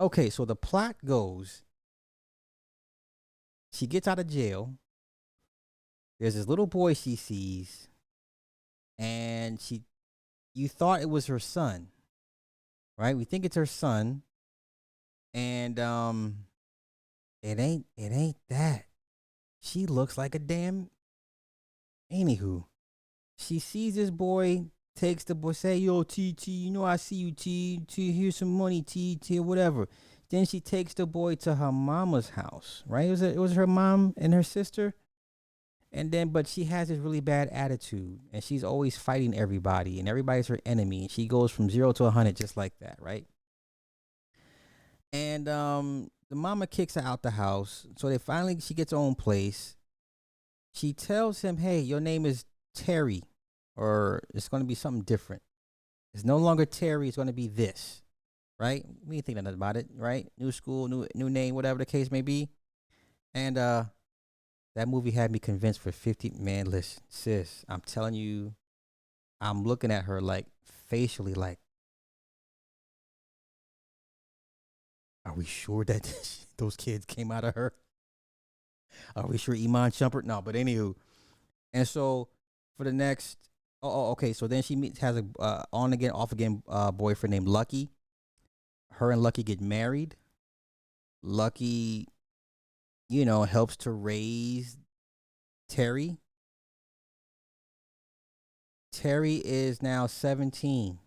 Okay, so the plot goes, she gets out of jail. There's this little boy she sees, and you thought it was her son, right? We think it's her son, and it ain't that. She looks like a damn. Anywho, she sees this boy, takes the boy, say, "Yo, T, you know I see you, T, here's some money, T, whatever." Then she takes the boy to her mama's house, right? It was her mom and her sister, and then but she has this really bad attitude, and she's always fighting everybody, and everybody's her enemy, and she goes from 0 to 100 just like that, right? And the mama kicks her out the house, so they finally she gets her own place. She tells him, "Hey, your name is Terry, or it's going to be something different. It's no longer Terry. It's going to be this, right? We ain't think nothing about it, right? New school, new name, whatever the case may be." And that movie had me convinced for 50. Man, listen, sis, I'm telling you, I'm looking at her like facially, like, are we sure that those kids came out of her? Are we sure Iman Shumpert? No, but anywho, and so for the next, okay. So then she meets has a on again, off again boyfriend named Lucky. Her and Lucky get married. Lucky, helps to raise Terry. Terry is now 17.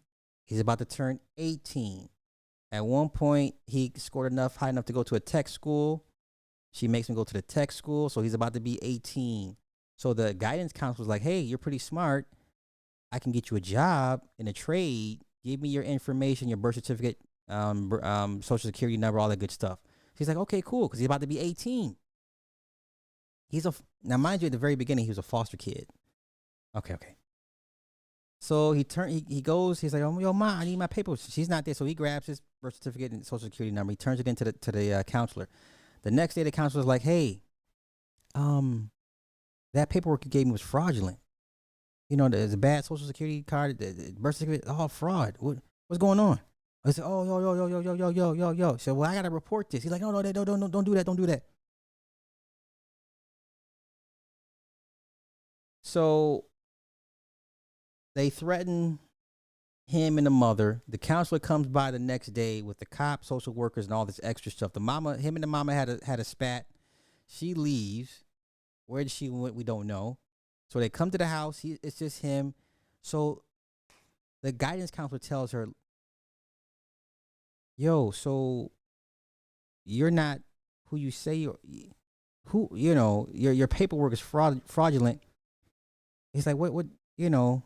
He's about to turn 18. At one point, he scored high enough to go to a tech school. She makes him go to the tech school, so he's about to be 18. So the guidance counselor was like, "Hey, you're pretty smart. I can get you a job in a trade. Give me your information, your birth certificate, social security number, all that good stuff." She's like, "Okay, cool," because he's about to be 18. Now, mind you, at the very beginning, he was a foster kid. Okay. So he goes. He's like, "Oh, yo, ma, I need my papers." She's not there, so he grabs his birth certificate and social security number. He turns it into the counselor. The next day, the counselor's like, "Hey, um, that paperwork you gave me was fraudulent. There's a bad social security card, the birth certificate, all fraud. What's going on?" I said, "Oh, yo." So, well, I gotta report this. He's like, "No, no, don't do that, don't do that." So they threaten him and the mother. The counselor comes by the next day with the cops, social workers, and all this extra stuff. Him and the mama had a spat. She leaves. Where did she went? We don't know. So they come to the house. It's just him. So the guidance counselor tells her, "Yo, so you're not who you say you're. Who your paperwork is fraudulent." He's like, "What? You know?"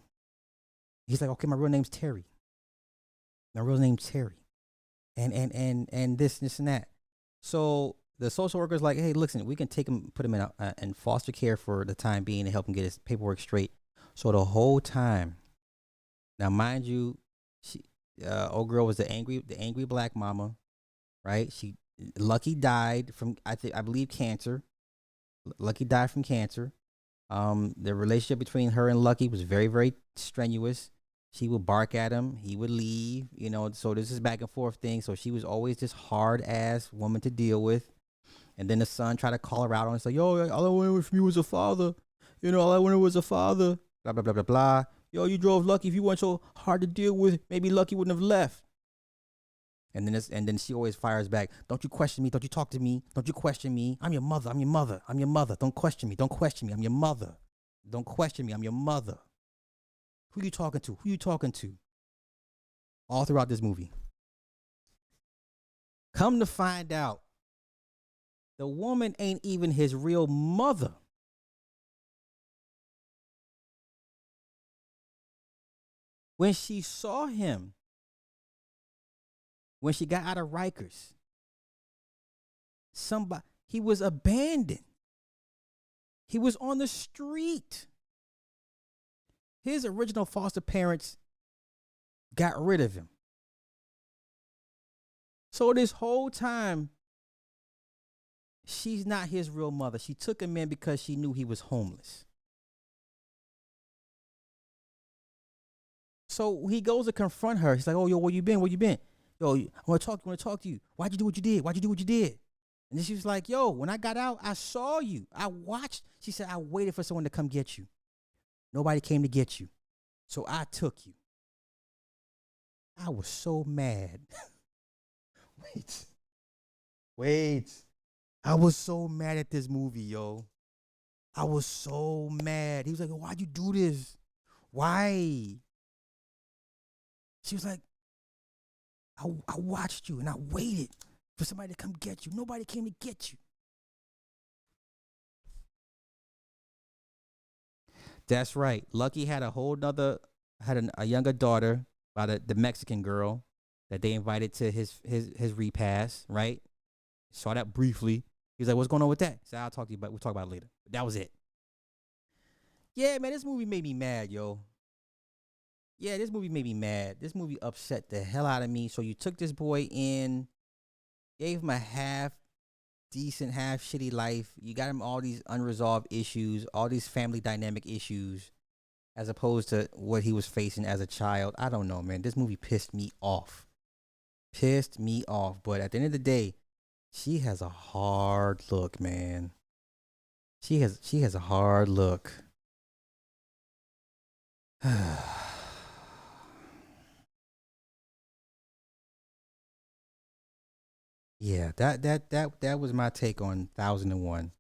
He's like, "Okay, my real name's Terry. My real name's Terry, and this and that." So the social worker's like, "Hey, listen, we can take him, put him in foster care for the time being, and help him get his paperwork straight." So the whole time, now mind you, she, old girl was the angry black mama, right? Lucky died from I believe cancer. Lucky died from cancer. The relationship between her and Lucky was very, very strenuous. She would bark at him. He would leave. So this is back and forth thing. So she was always this hard ass woman to deal with. And then the son tried to call her out on it. So, "Yo, all I wanted from you was a father. All I wanted was a father." Blah blah blah blah blah. "Yo, you drove Lucky. If you weren't so hard to deal with, maybe Lucky wouldn't have left." And then she always fires back. "Don't you question me. Don't you talk to me. Don't you question me. I'm your mother. I'm your mother. I'm your mother. Don't question me. Don't question me. I'm your mother. Don't question me. I'm your mother. Who you talking to? Who you talking to?" All throughout this movie. Come to find out, the woman ain't even his real mother. When she saw him, when she got out of Rikers, he was abandoned. He was on the street. His original foster parents got rid of him. So this whole time, she's not his real mother. She took him in because she knew he was homeless. So he goes to confront her. He's like, "Oh, yo, where you been? Where you been?" yo, I want to talk. I want to talk to you. Why'd you do what you did? Why'd you do what you did? And then she was like, yo, when I got out, I saw you. I watched. She said, I waited for someone to come get you. Nobody came to get you. So I took you. I was so mad. wait. Wait. I was so mad at this movie, yo. I was so mad. He was like, why'd you do this? Why? She was like, I watched you and I waited for somebody to come get you. Nobody came to get you. That's right. Lucky had a whole nother, a younger daughter by the Mexican girl that they invited to his repast, right? Saw that briefly. He was like, what's going on with that? He said, I'll talk to you about, we'll talk about it later. But that was it. Yeah, man, this movie made me mad, yo. Yeah, this movie made me mad. This movie upset the hell out of me. So you took this boy in, gave him a half decent, half shitty life. You got him all these unresolved issues, all these family dynamic issues, as opposed to what he was facing as a child. I don't know, man. This movie pissed me off. Pissed me off. But at the end of the day, she has a hard look, man. She has a hard look. Yeah, that was my take on 1001.